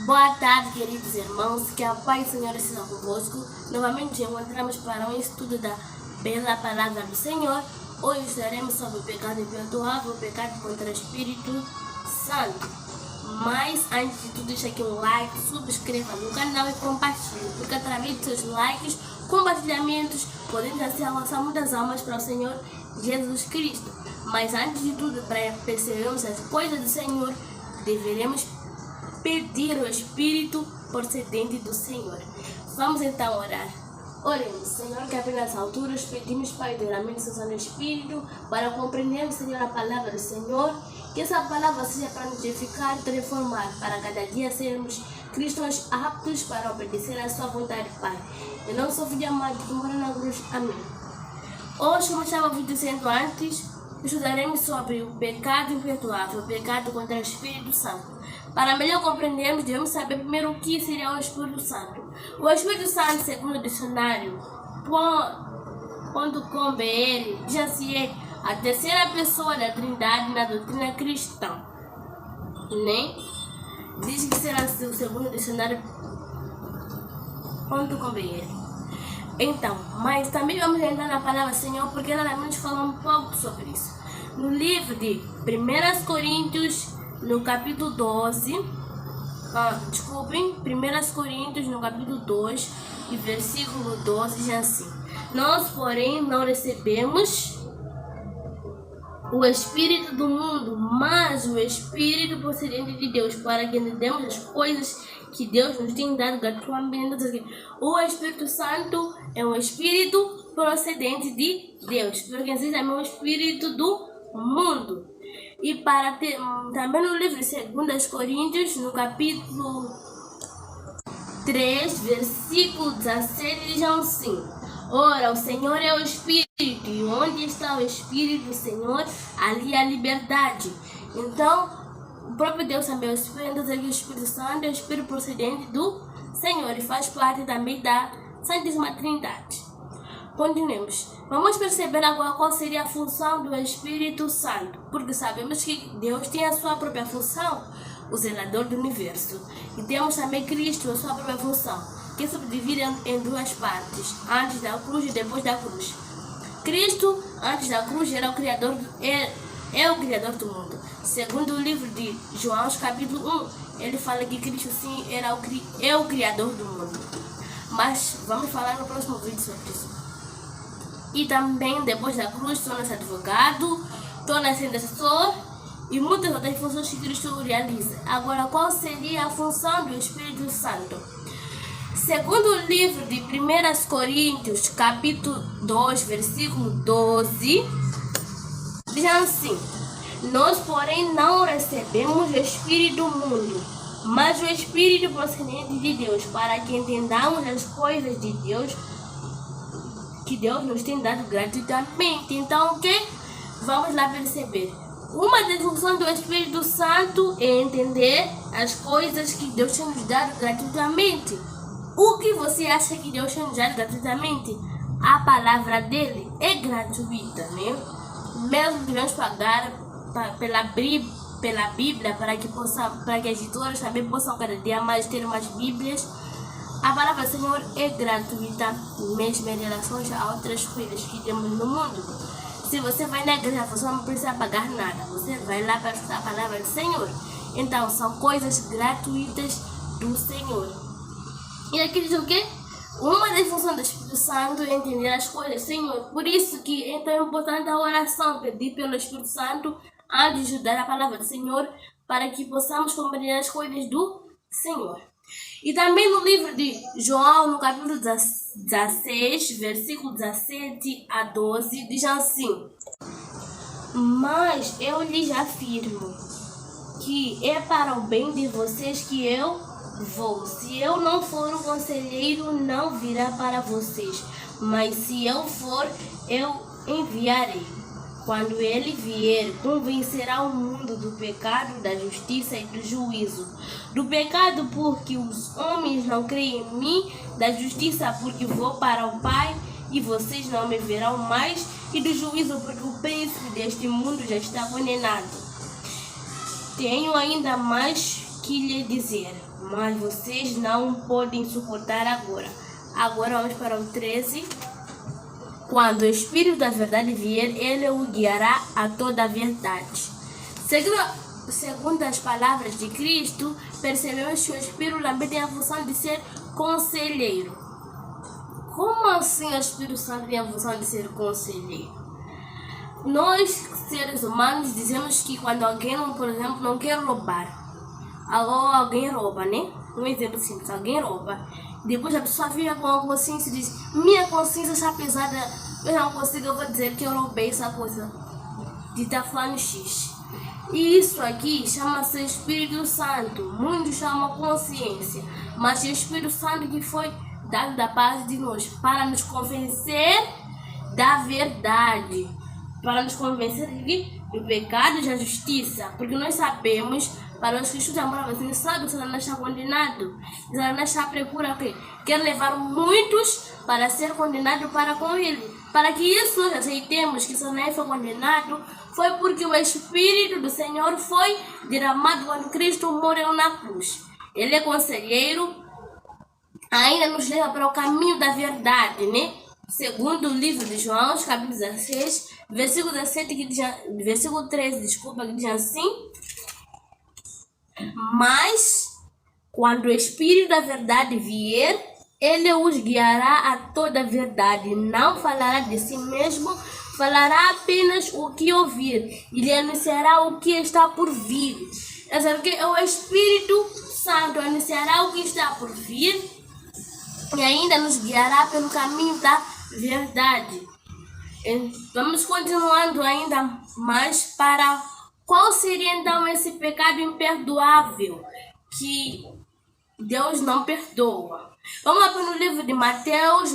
Boa tarde, queridos irmãos, que a paz do Senhor esteja convosco. Novamente encontramos para um estudo da bela palavra do Senhor. Hoje estaremos sobre o pecado imperdoável, o pecado contra o Espírito Santo. Mas antes de tudo, deixa aqui um like, subscreva no canal e compartilhe, porque através de seus likes, compartilhamentos, podemos assim alcançar muitas almas para o Senhor Jesus Cristo. Mas antes de tudo, para percebermos as coisas do Senhor, deveremos pedir o Espírito procedente do Senhor. Vamos então orar. Oremos, Senhor, que apenas nessas alturas pedimos, Pai, derramando o Santo Espírito para compreendermos, Senhor, a palavra do Senhor, que essa palavra seja para nos edificar e transformar, para cada dia sermos cristãos aptos para obedecer à sua vontade, Pai. Eu não sou filho amado que mora na cruz. Amém. Hoje, como estava dizendo antes, estudaremos sobre o pecado imperdoável, o pecado contra o Espírito Santo. Para melhor compreendermos, devemos saber primeiro o que seria o Espírito Santo. O Espírito Santo, segundo o dicionário .com.br, diz assim: é a terceira pessoa da Trindade na doutrina cristã. Diz que será o segundo dicionário .com.br. Então, mas também vamos entrar na palavra Senhor, porque ela nos fala um pouco sobre isso. No livro de 1 Coríntios, no capítulo 12, 1 Coríntios, no capítulo 2, e versículo 12, diz assim: nós, porém, não recebemos o Espírito do mundo, mas o Espírito procedente de Deus, para que entendamos as coisas que Deus nos tem dado gratuitamente. O Espírito Santo é um Espírito procedente de Deus, porque existe também o Espírito do mundo. E para ter, também no livro de 2 Coríntios, no capítulo 3, versículo 17, diz assim: ora, o Senhor é o Espírito, e onde está o Espírito do Senhor, ali há liberdade. Então, o próprio Deus também é o Espírito, então o Espírito Santo é o Espírito procedente do Senhor e faz parte também da Santíssima Trindade. Continuemos. Vamos perceber agora qual seria a função do Espírito Santo, porque sabemos que Deus tem a sua própria função, o zelador do universo, e temos também Cristo, a sua própria função, que se subdivide em duas partes, antes da cruz e depois da cruz. Cristo, antes da cruz, era o Criador, é o Criador do mundo. Segundo o livro de João, capítulo 1, ele fala que Cristo sim é o Criador do mundo. Mas vamos falar no próximo vídeo sobre isso. E também, depois da cruz, torna-se advogado, torna-se intercessor e muitas outras funções que Cristo realiza. Agora, qual seria a função do Espírito Santo? Segundo o livro de 1 Coríntios, capítulo 2, versículo 12, diz assim: nós, porém, não recebemos o Espírito do mundo, mas o Espírito procedente de Deus, para que entendamos as coisas de Deus, que Deus nos tem dado gratuitamente. Então, o que? Vamos lá perceber. Uma das funções do Espírito Santo é entender as coisas que Deus tem nos dado gratuitamente. O que você acha que Deus tem nos dado gratuitamente? A palavra dele é gratuita, né? Mesmo que devemos pagar pela Bíblia para que as editoras também possam cada dia mais ter mais Bíblias. A palavra do Senhor é gratuita, mesmo em relação a outras coisas que temos no mundo. Se você vai na igreja, você não precisa pagar nada. Você vai lá para estudar a palavra do Senhor. Então, são coisas gratuitas do Senhor. E aqui diz o quê? Uma das funções do Espírito Santo é entender as coisas do Senhor. Por isso que então é importante a oração, pedir pelo Espírito Santo antes de estudar a palavra do Senhor, para que possamos compreender as coisas do Senhor. E também no livro de João, no capítulo 16, versículo 17 a 12, diz assim: mas eu lhes afirmo que é para o bem de vocês que eu vou. Se eu não for, o conselheiro não virá para vocês, mas se eu for, eu enviarei. Quando ele vier, convencerá o mundo do pecado, da justiça e do juízo. Do pecado, porque os homens não creem em mim; da justiça, porque vou para o Pai e vocês não me verão mais; e do juízo, porque o príncipe deste mundo já está condenado. Tenho ainda mais que lhe dizer, mas vocês não podem suportar agora. Agora vamos para o 13. Quando o Espírito da verdade vier, ele o guiará a toda a verdade. Segundo as palavras de Cristo, percebemos que o Espírito também tem a função de ser conselheiro. Como assim o Espírito Santo tem a função de ser conselheiro? Nós, seres humanos, dizemos que quando alguém, por exemplo, não quer roubar, ou alguém rouba, né? Um exemplo simples, alguém rouba, depois a pessoa fica com a consciência e diz, minha consciência está pesada, eu não consigo, eu vou dizer que eu roubei essa coisa de estar falando X. E isso aqui chama-se Espírito Santo, muitos chamam consciência, mas é o Espírito Santo que foi dado da parte de nós para nos convencer da verdade, para nos convencer do pecado e da justiça, porque nós sabemos, para os cristãos da moral, você sabe que Satanás está condenado, Satanás está à procura, quer levar muitos para ser condenado para com ele. Para que isso nós aceitemos que Satanás foi condenado, foi porque o Espírito do Senhor foi derramado quando Cristo morreu na cruz. Ele é conselheiro, ainda nos leva para o caminho da verdade, né? Segundo o livro de João, capítulo 16, versículo 17, versículo 13, que diz assim: mas quando o Espírito da verdade vier, ele os guiará a toda a verdade. Não falará de si mesmo, falará apenas o que ouvir e lhe anunciará o que está por vir. É dizer, que o Espírito Santo anunciará o que está por vir e ainda nos guiará pelo caminho da verdade. Vamos continuando ainda mais para qual seria então esse pecado imperdoável que Deus não perdoa. Vamos lá para o livro de Mateus,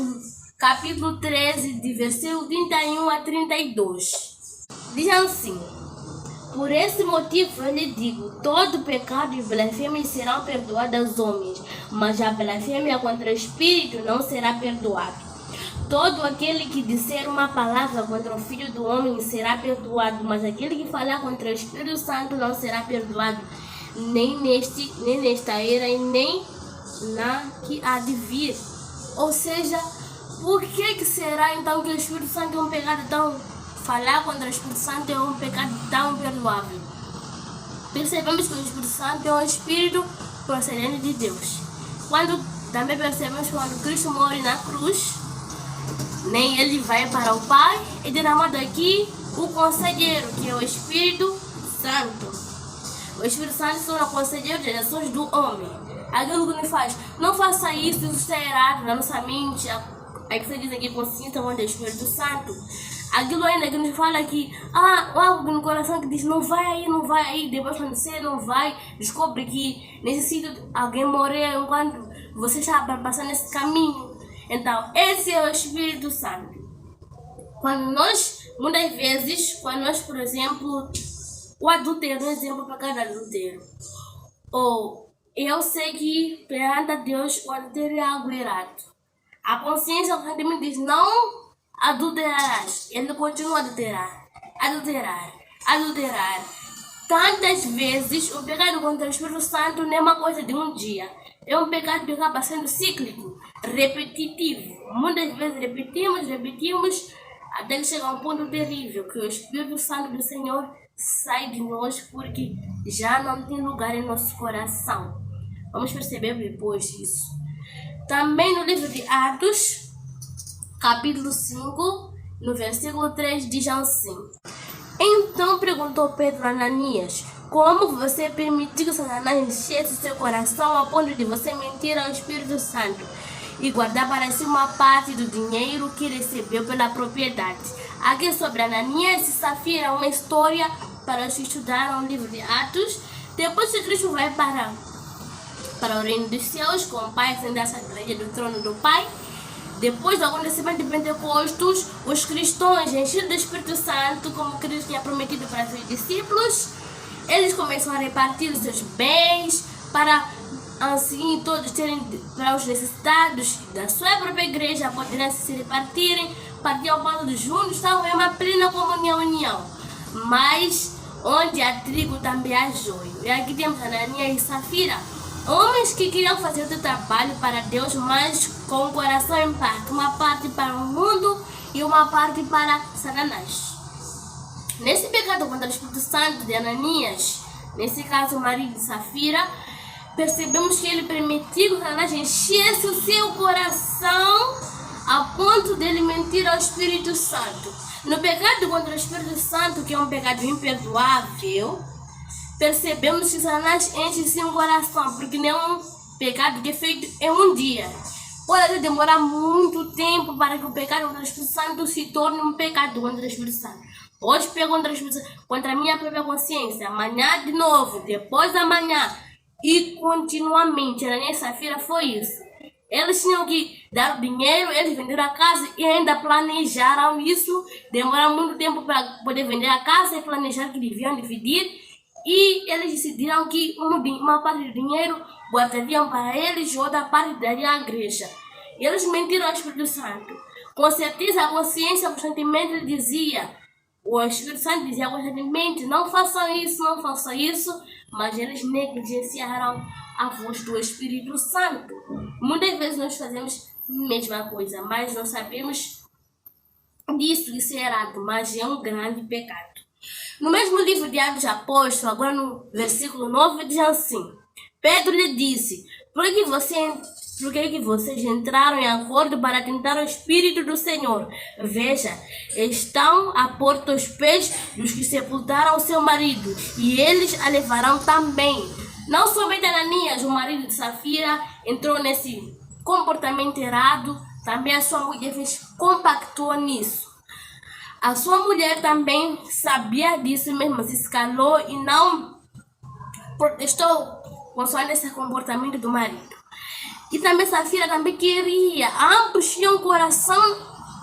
capítulo 13, de versículo 31 a 32. Diz assim: por esse motivo eu lhe digo, todo pecado e blasfêmia serão perdoados aos homens, mas a blasfêmia contra o Espírito não será perdoado. Todo aquele que disser uma palavra contra o Filho do Homem será perdoado, mas aquele que falar contra o Espírito Santo não será perdoado, nem nesta era e nem na que há de vir. Ou seja, por que será então que o Espírito Santo é um pecado tão... Falar contra o Espírito Santo é um pecado tão perdoável? Percebemos que o Espírito Santo é um Espírito procedente de Deus. Também percebemos que quando Cristo morre na cruz, nem ele vai para o Pai, e derramado aqui o conselheiro, que é o Espírito Santo. O Espírito Santo é o conselheiro das ações do homem. Aquilo que nos faz, não faça isso está errado na nossa mente. Aí você diz aqui, consciência onde é o Espírito Santo. Aquilo ainda que nos fala que, algo no coração que diz, não vai aí, depois quando você não vai, descobre que necessita alguém morrer enquanto você está passando esse caminho. Então, esse é o Espírito Santo. Muitas vezes, quando nós, por exemplo, o adultério, um exemplo para cada adultério. Ou, eu sei que perante Deus o adultério é algo errado. A consciência constantemente diz, não adulterarás. Ele continua a adulterar. Tantas vezes, o pecado contra o Espírito Santo não é uma coisa de um dia. É um pecado que acaba sendo cíclico, repetitivo. Muitas vezes repetimos, até que chega a um ponto terrível, que o Espírito Santo do Senhor sai de nós porque já não tem lugar em nosso coração. Vamos perceber depois disso. Também no livro de Atos, capítulo 5, no versículo 3, diz assim: então perguntou Pedro a Ananias, como você permitiu que Satanás enchesse seu coração ao ponto de você mentir ao Espírito Santo e guardar para si uma parte do dinheiro que recebeu pela propriedade? Aqui sobre Ananias e Safira, uma história para os que estudaram o livro de Atos. Depois que Cristo vai para o reino dos céus com o Pai, sentar-se à direita do trono do Pai. Depois do acontecimento de Pentecostes, os cristãos enchidos do Espírito Santo, como Cristo tinha prometido para seus discípulos, eles começam a repartir os seus bens para assim todos terem para os necessitados da sua própria igreja poderem se repartirem, partiam o pão juntos, estavam em uma plena comunhão. Mas onde há trigo também há joio. E aqui temos Ananias e Safira, homens que queriam fazer o trabalho para Deus, mas com o coração em parte. Uma parte para o mundo e uma parte para Satanás. Nesse pecado contra o Espírito Santo de Ananias, nesse caso o marido de Safira, percebemos que ele permitiu que Satanás enchesse o seu coração a ponto de ele mentir ao Espírito Santo. No pecado contra o Espírito Santo, que é um pecado imperdoável, percebemos que Satanás enche seu coração, porque não é um pecado que é feito em um dia. Pode demorar muito tempo para que o pecado contra o Espírito Santo se torne um pecado contra o Espírito Santo. Hoje pego contra o Espírito Santo, contra a minha própria consciência, amanhã de novo, depois da manhã, e continuamente. Ananias e Safira foi isso. Eles tinham que dar o dinheiro, eles venderam a casa e ainda planejaram isso. Demoraram muito tempo para poder vender a casa e planejar que deviam dividir. E eles decidiram que uma parte do dinheiro guardariam para eles e outra parte dariam à igreja. E eles mentiram ao Espírito Santo. Com certeza a consciência constantemente dizia, o Espírito Santo dizia constantemente, não façam isso, não façam isso. Mas eles negligenciaram a voz do Espírito Santo. Muitas vezes nós fazemos a mesma coisa, mas não sabemos disso, isso é errado, mas é um grande pecado. No mesmo livro de Atos Apóstolos, agora no versículo 9, diz assim: Pedro lhe disse, por que vocês entraram em acordo para tentar o Espírito do Senhor? Veja, estão à porta os pés dos que sepultaram seu marido, e eles a levarão também. Não somente Ananias, o marido de Safira, entrou nesse comportamento errado, também a sua mulher compactou nisso. A sua mulher também sabia disso mesmo, se calou e não protestou consoante esse comportamento do marido. E também Safira também queria, ambos tinham coração,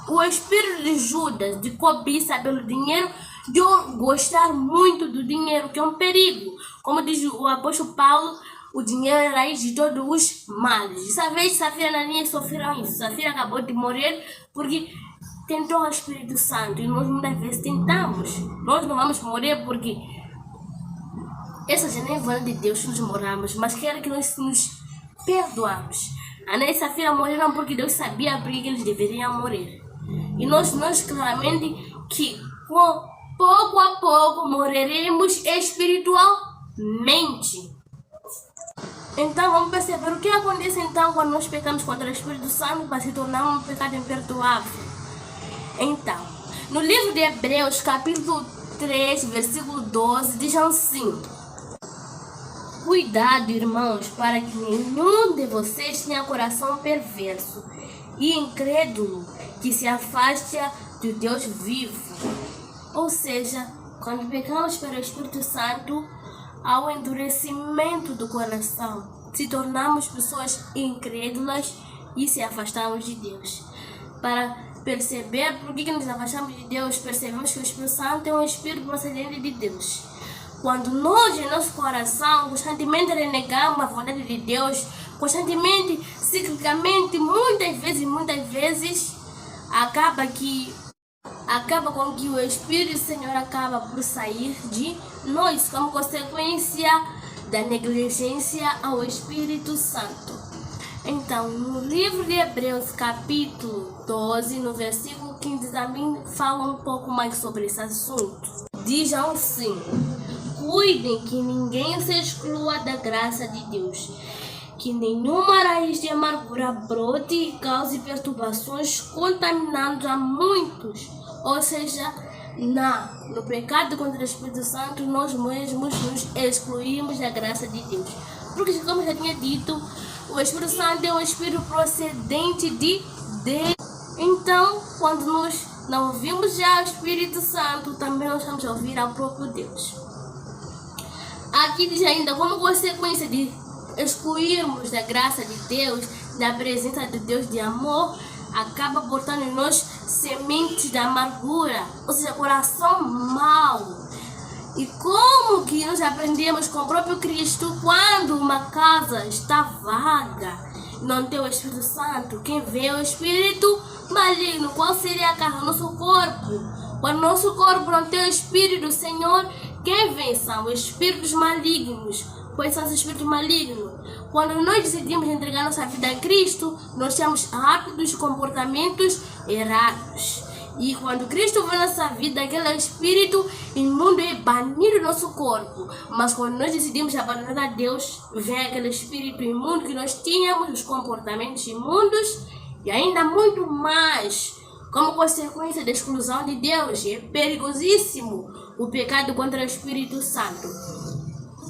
o espírito de Judas, de cobiça pelo dinheiro, de gostar muito do dinheiro, que é um perigo. Como diz o apóstolo Paulo, o dinheiro é a raiz de todos os males. Dessa vez, Safira e Ananias sofreram isso. Safira acabou de morrer porque tentou o Espírito Santo. E nós muitas vezes tentamos. Nós não vamos morrer porque essa já nem é de Deus, nós moramos, mas quer que nós nos perdoamos. Ananias e Safira morreram porque Deus sabia porque eles deveriam morrer. E nós claramente que pouco a pouco morreremos espiritualmente. Então vamos perceber o que acontece então quando nós pecamos contra o Espírito Santo para se tornar um pecado imperdoável. Então, no livro de Hebreus, capítulo 3, versículo 12, diz assim: Cuidado, irmãos, para que nenhum de vocês tenha coração perverso e incrédulo que se afaste do Deus vivo. Ou seja, quando pecamos pelo Espírito Santo, ao endurecimento do coração, se tornamos pessoas incrédulas e se afastamos de Deus. Para perceber por que nos afastamos de Deus, percebemos que o Espírito Santo é um Espírito procedente de Deus. Quando nós, em nosso coração, constantemente renegamos a vontade de Deus, constantemente, ciclicamente, muitas vezes, acaba com que o Espírito do Senhor acaba por sair de nós, como consequência da negligência ao Espírito Santo. Então, no livro de Hebreus, capítulo 12, no versículo 15, também fala um pouco mais sobre esse assunto. Diz assim: Cuidem que ninguém se exclua da graça de Deus, que nenhuma raiz de amargura brote e cause perturbações, contaminando a muitos. Ou seja, no pecado contra o Espírito Santo, nós mesmos nos excluímos da graça de Deus. Porque, como já tinha dito, o Espírito Santo é um Espírito procedente de Deus. Então, quando nós não ouvimos já o Espírito Santo, também nós vamos ouvir ao próprio Deus. Aqui diz ainda, como consequência de excluirmos da graça de Deus, da presença de Deus de amor, acaba botando em nós sementes da amargura, ou seja, coração mau. E como que nós aprendemos com o próprio Cristo quando uma casa está vaga, não tem o Espírito Santo? Quem vê o Espírito maligno, qual seria a casa? Nosso corpo. Quando nosso corpo não tem o Espírito do Senhor, Quem vem são os espíritos malignos. Quais são os espíritos malignos? Quando nós decidimos entregar nossa vida a Cristo, nós temos rápidos comportamentos errados. E quando Cristo vem na nossa vida, aquele espírito imundo é banido do nosso corpo. Mas quando nós decidimos abandonar a Deus, vem aquele espírito imundo que nós tínhamos, os comportamentos imundos e ainda muito mais. Como consequência da exclusão de Deus, é perigosíssimo o pecado contra o Espírito Santo.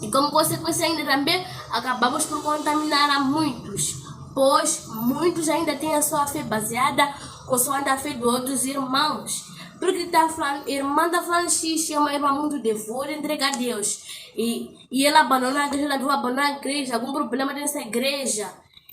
E como consequência ainda também, acabamos por contaminar a muitos, pois muitos ainda têm a sua fé baseada consoante a fé de outros irmãos. Porque está falando, irmã está falando X, é uma irmã muito devota, entrega a Deus. E ela abandonou a igreja, ela vai abandonar a igreja, algum problema nessa igreja.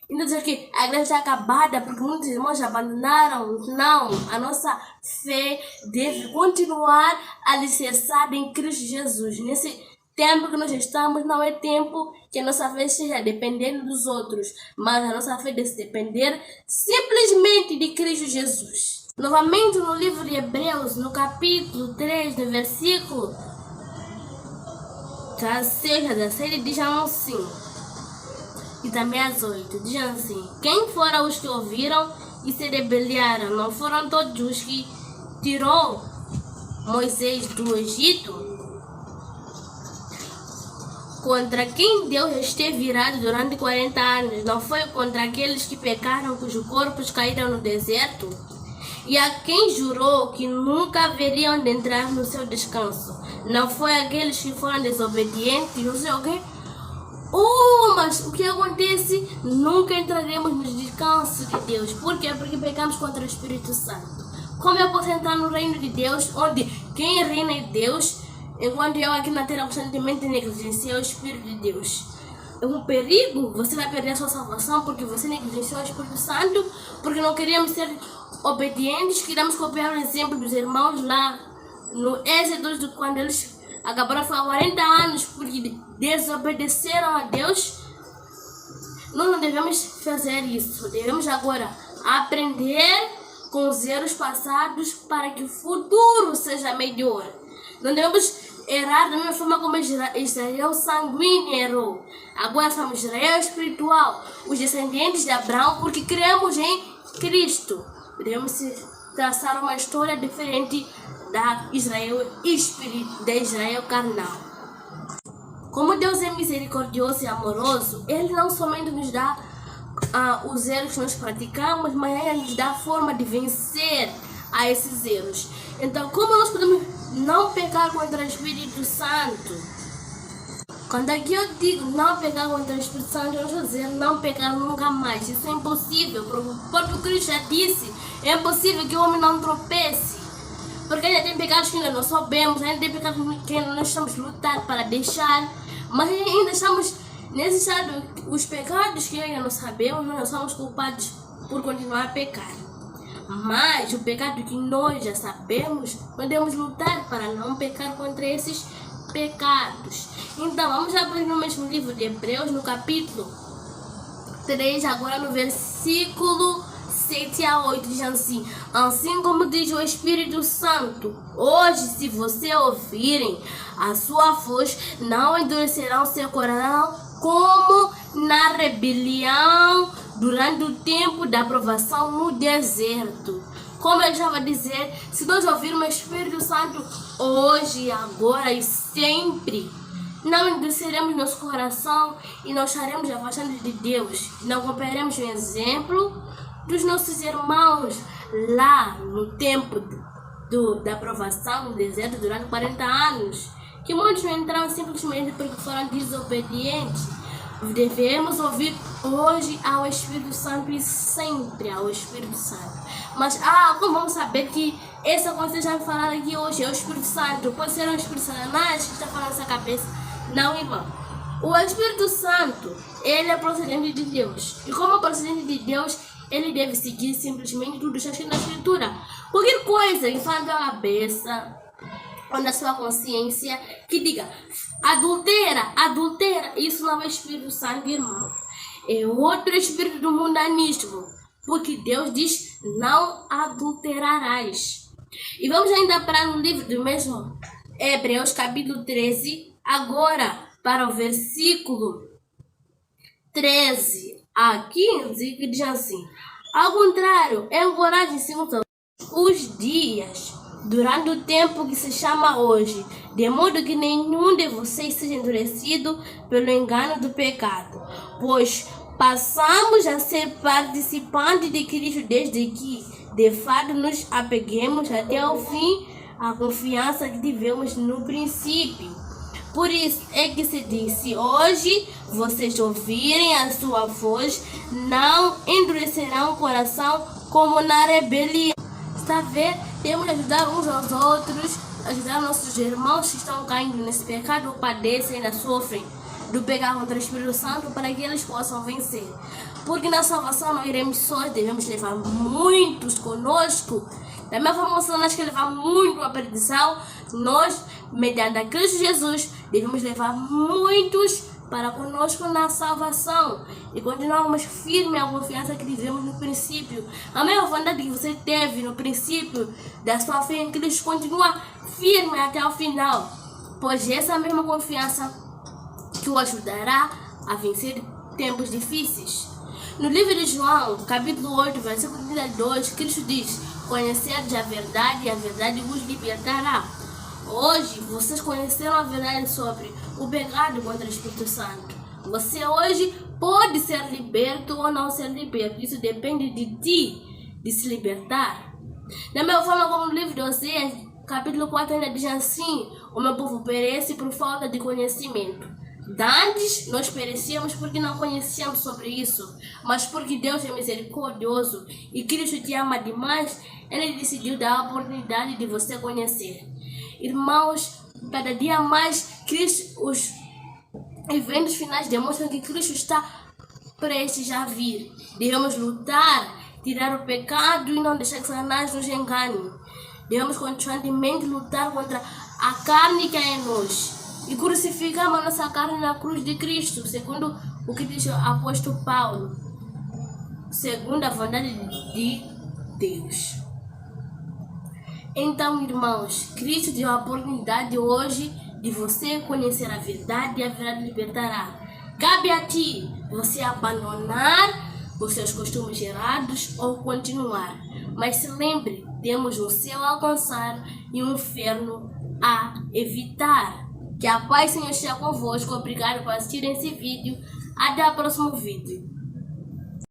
Então dizer que a igreja está acabada porque muitos irmãos abandonaram. Não, a nossa fé deve continuar alicerçada em Cristo Jesus. Nesse tempo que nós estamos, não é tempo que a nossa fé esteja dependendo dos outros, mas a nossa fé deve depender simplesmente de Cristo Jesus. Novamente no livro de Hebreus, no capítulo 3, no versículo 16, diz assim, e também às 8, diz assim: quem foram os que ouviram e se rebelaram? Não foram todos os que tirou Moisés do Egito? Contra quem Deus esteve irado durante 40 anos? Não foi contra aqueles que pecaram, cujos corpos caíram no deserto? E a quem jurou que nunca haveriam de entrar no seu descanso? Não foi aqueles que foram desobedientes? Não sei o quê? Mas o que acontece? Nunca entraremos no descanso de Deus. Por quê? Porque pecamos contra o Espírito Santo. Como eu posso entrar no reino de Deus, onde quem reina é Deus, enquanto eu aqui na terra constantemente negligenciei o Espírito de Deus? É um perigo. Você vai perder a sua salvação porque você negligenciou o Espírito Santo, porque não queríamos ser obedientes, queríamos copiar o exemplo dos irmãos lá no Êxodo, quando eles acabaram há 40 anos porque desobedeceram a Deus. Nós não devemos fazer isso. Devemos agora aprender com os erros passados para que o futuro seja melhor. Não devemos errar da mesma forma como Israel sanguíneo errou. Agora somos Israel espiritual, os descendentes de Abraão, porque cremos em Cristo. Devemos traçar uma história diferente da Israel carnal. Como Deus é misericordioso e amoroso, Ele não somente nos dá os erros que nós praticamos, mas Ele nos dá a forma de vencer a esses erros. Então, como nós podemos não pecar contra o Espírito Santo? Quando aqui eu digo não pecar contra o Espírito Santo, eu estou dizendo não pecar nunca mais. Isso é impossível, porque o próprio Cristo já disse, é impossível que o homem não tropece. Porque ainda tem pecados que ainda não sabemos, ainda tem pecados que ainda nós estamos lutando para deixar, mas ainda estamos nesse estado. Os pecados que ainda não sabemos, nós não somos culpados por continuar a pecar. Mas o pecado que nós já sabemos, nós devemos lutar para não pecar contra esses pecados. Então vamos abrir no mesmo livro de Hebreus, no capítulo 3, agora no versículo 7 a 8, diz assim: assim como diz o Espírito Santo, hoje, se você ouvirem a sua voz, não endurecerão seu coração como na rebelião durante o tempo da provação no deserto. Como eu estava a dizer, se nós ouvirmos o Espírito Santo hoje, agora e sempre, não endureceremos nosso coração e não estaremos afastando de Deus. Não copiaremos o exemplo dos nossos irmãos lá no tempo da provação no deserto durante 40 anos, que muitos não entraram simplesmente porque foram desobedientes. Devemos ouvir hoje ao Espírito Santo e sempre ao Espírito Santo. Mas como vamos saber que essa coisa que já me falaram aqui hoje é o Espírito Santo? Pode ser um Espírito Satanás que está falando nessa cabeça? Não, irmão. O Espírito Santo, ele é procedente de Deus. E como procedente de Deus, ele deve seguir simplesmente tudo que está escrito na Escritura. Qualquer coisa que fala da cabeça ou na sua consciência, que diga adultera, isso não é Espírito Santo, irmão. É outro espírito do mundanismo. Porque Deus diz, não adulterarás. E vamos ainda para um livro do mesmo Hebreus capítulo 13, agora para o versículo 13 a 15, que diz assim: ao contrário, encorajem-se os dias, durante o tempo que se chama hoje, de modo que nenhum de vocês seja endurecido pelo engano do pecado, pois passamos a ser participantes de Cristo desde que, de fato, nos apeguemos até o fim à confiança que tivemos no princípio. Por isso é que se diz: se hoje vocês ouvirem a sua voz, não endurecerão o coração como na rebelião. Está a ver? Temos que ajudar uns aos outros, ajudar nossos irmãos que estão caindo nesse pecado, ou padecem, ainda sofrem do pecado contra o Espírito Santo, para que eles possam vencer. Porque na salvação não iremos sós, devemos levar muitos conosco. Da mesma forma, nós que levar muito a perdição, nós, mediante a Cristo Jesus, devemos levar muitos para conosco na salvação e continuarmos firmes à confiança que tivemos no princípio. A mesma vontade que você teve no princípio da sua fé em Cristo continua firme até o final, pois essa mesma confiança que o ajudará a vencer tempos difíceis. No livro de João, capítulo 8, versículo 32, Cristo diz: conhecereis a verdade e a verdade vos libertará. Hoje, vocês conheceram a verdade sobre o pecado contra o Espírito Santo. Você hoje pode ser liberto ou não ser liberto. Isso depende de ti, de se libertar. Da mesma forma como no livro de Oséias, capítulo 4, ainda diz assim: o meu povo perece por falta de conhecimento. Antes, nós perecíamos porque não conhecíamos sobre isso. Mas porque Deus é misericordioso e Cristo te ama demais, Ele decidiu dar a oportunidade de você conhecer. Irmãos, cada dia mais, os eventos finais demonstram que Cristo está prestes a vir. Devemos lutar, tirar o pecado e não deixar que Satanás nos engane. Devemos constantemente lutar contra a carne que há em nós e crucificamos a nossa carne na cruz de Cristo, segundo o que diz o apóstolo Paulo, segundo a vontade de Deus. Então, irmãos, Cristo deu a oportunidade hoje de você conhecer a verdade e a verdade libertará. Cabe a ti você abandonar os seus costumes errados ou continuar. Mas se lembre, temos um céu a alcançar e um inferno a evitar. Que a paz, Senhor, esteja convosco. Obrigado por assistir esse vídeo. Até o próximo vídeo.